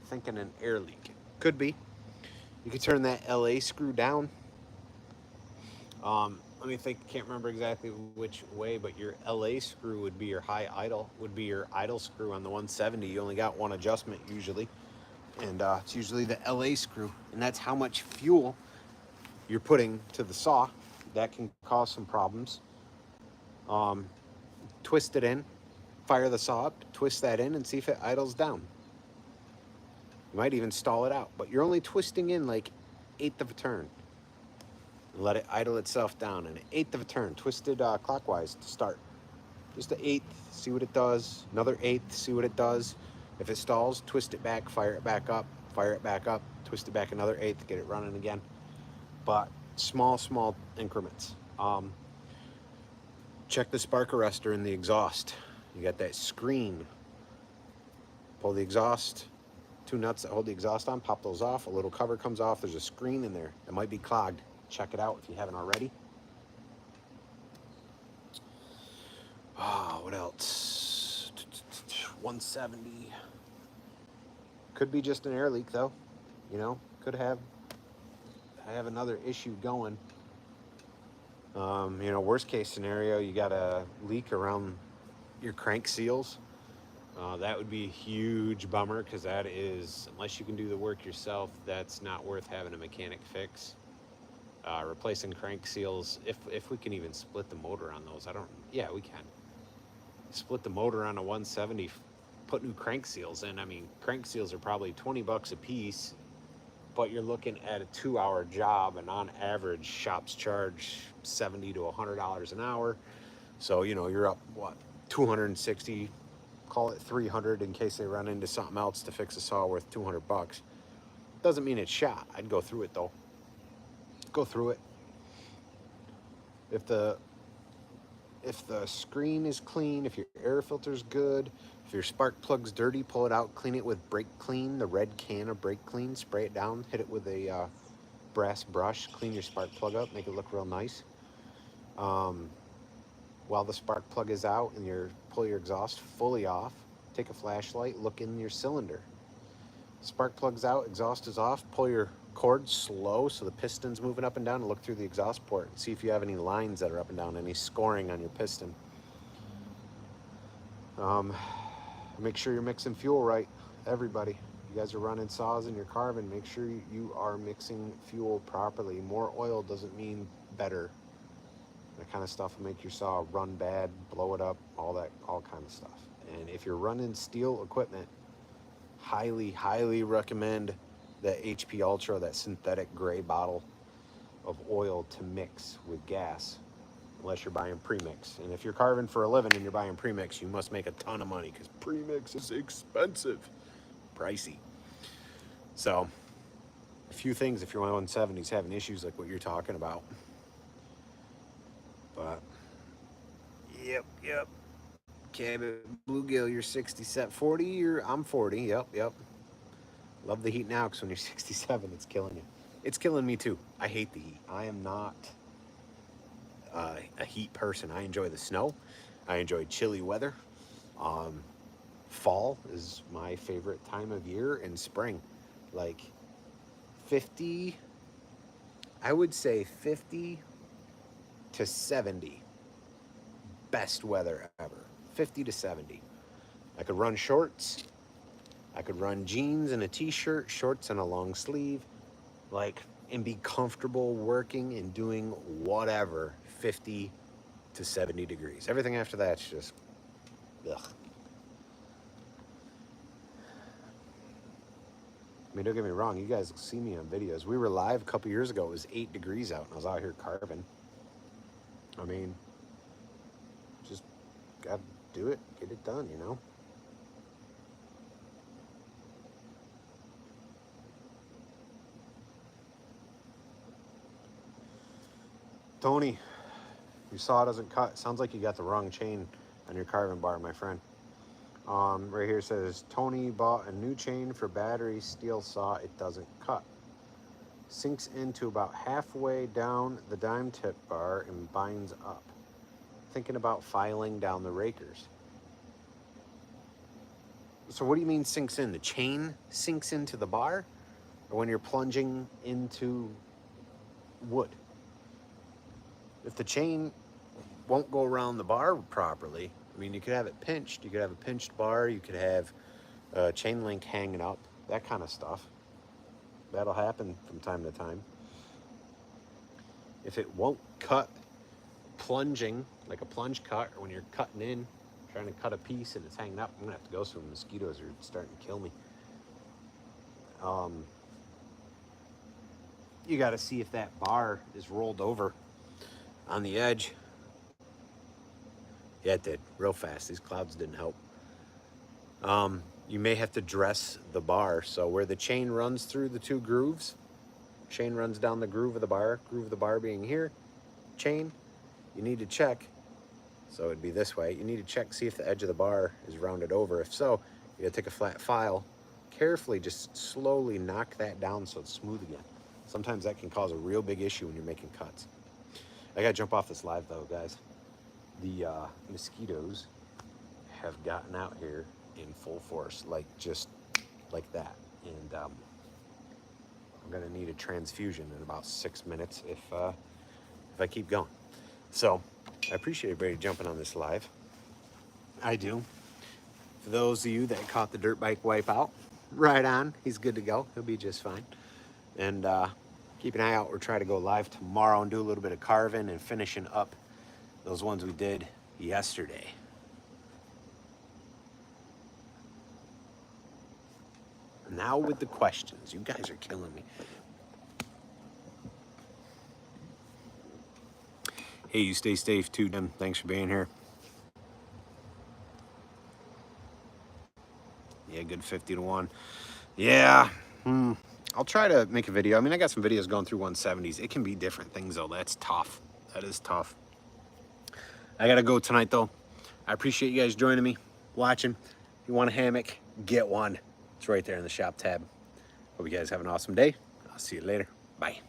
thinking an air leak. Could be. You could turn that LA screw down. Let me think, can't remember exactly which way, but your LA screw would be your high idle, would be your idle screw on the 170. You only got one adjustment usually, and it's usually the LA screw, and that's how much fuel you're putting to the saw. That can cause some problems. Twist it in, fire the saw up, twist that in, and see if it idles down. You might even stall it out, but you're only twisting in like 1/8 of a turn. And let it idle itself down, and 1/8 of a turn, twisted clockwise to start. Just an 1/8, see what it does. Another 1/8, see what it does. If it stalls, twist it back, fire it back up, twist it back another 1/8, get it running again. But small increments. Check the spark arrestor in the exhaust. You got that screen. Pull the exhaust, 2 nuts that hold the exhaust on, pop those off, a little cover comes off, there's a screen in there. It might be clogged. Check it out if you haven't already. What else? 170. Could be just an air leak though. You know, could have another issue going. You know, worst case scenario, you got a leak around your crank seals. That would be a huge bummer, because that is, unless you can do the work yourself, that's not worth having a mechanic fix. Replacing crank seals, if we can even split the motor on those. Yeah, we can. split the motor on a 170, put new crank seals in. I mean, crank seals are probably 20 bucks a piece, but you're looking at a 2-hour job, and on average shops charge $70 to $100 an hour. So, you know, you're up, what, 260, call it 300 in case they run into something else to fix a saw worth 200 bucks. Doesn't mean it's shot. I'd go through it though. Go through it. If the screen is clean, if your air filter's good, if your spark plug's dirty, pull it out, clean it with brake clean, the red can of brake clean, spray it down, hit it with a brass brush, clean your spark plug up, make it look real nice. While the spark plug is out and you pull your exhaust fully off, take a flashlight, look in your cylinder. Spark plug's out, exhaust is off, pull your cord slow so the piston's moving up and down, and look through the exhaust port and see if you have any lines that are up and down, any scoring on your piston. Make sure you're mixing fuel right. Everybody, you guys are running saws in your Carvin, make sure you are mixing fuel properly. More oil doesn't mean better. That kind of stuff will make your saw run bad, blow it up, all kind of stuff. And if you're running steel equipment, highly recommend that HP Ultra, that synthetic gray bottle of oil to mix with gas, unless you're buying premix. And if you're carving for a living and you're buying premix, you must make a ton of money because premix is expensive, pricey. So a few things if your 170's having issues like what you're talking about. But yep. Cabot Bluegill, you're 67, 40, I'm 40, yep. Love the heat now because when you're 67, it's killing you. It's killing me too. I hate the heat. I am not a heat person. I enjoy the snow. I enjoy chilly weather. Fall is my favorite time of year, and spring. Like 50, I would say 50 to 70, best weather ever. 50 to 70. I could run shorts. I could run jeans and a t-shirt, shorts and a long sleeve, like, and be comfortable working and doing whatever. 50 to 70 degrees. Everything after that's just, ugh. I mean, don't get me wrong, you guys see me on videos. We were live a couple years ago. It was 8 degrees out, and I was out here carving. I mean, just gotta do it, get it done, you know? Tony, your saw doesn't cut. Sounds like you got the wrong chain on your carving bar, my friend. Right here says, Tony bought a new chain for battery steel saw. It doesn't cut. Sinks into about halfway down the dime tip bar and binds up. Thinking about filing down the rakers. So what do you mean sinks in? The chain sinks into the bar? Or when you're plunging into wood? If the chain won't go around the bar properly, I mean, you could have it pinched. You could have a pinched bar. You could have a chain link hanging up, that kind of stuff. That'll happen from time to time. If it won't cut plunging, like a plunge cut, or when you're cutting in, trying to cut a piece and it's hanging up, I'm gonna have to go so the mosquitoes are starting to kill me. You got to see if that bar is rolled over on the edge. Yeah, it did real fast. These clouds didn't help. You may have to dress the bar. So where the chain runs through the two grooves, chain runs down the groove of the bar being here, chain, you need to check. So it'd be this way. You need to check, see if the edge of the bar is rounded over. If so, you gotta take a flat file, carefully just slowly knock that down so it's smooth again. Sometimes that can cause a real big issue when you're making cuts. I gotta jump off this live though, guys. The mosquitoes have gotten out here in full force, like just like that. And I'm gonna need a transfusion in about 6 minutes if I keep going. So I appreciate everybody jumping on this live. I do. For those of you that caught the dirt bike wipeout, right on. He's good to go. He'll be just fine. And keep an eye out. We'll try to go live tomorrow and do a little bit of carving and finishing up those ones we did yesterday. Now with the questions. You guys are killing me. Hey, you stay safe too, Tim. Thanks for being here. Yeah, good 50 to 1. Yeah. I'll try to make a video. I mean, I got some videos going through 170s. It can be different things, though. That's tough. That is tough. I got to go tonight, though. I appreciate you guys joining me, watching. If you want a hammock, get one. It's right there in the shop tab. Hope you guys have an awesome day. I'll see you later. Bye.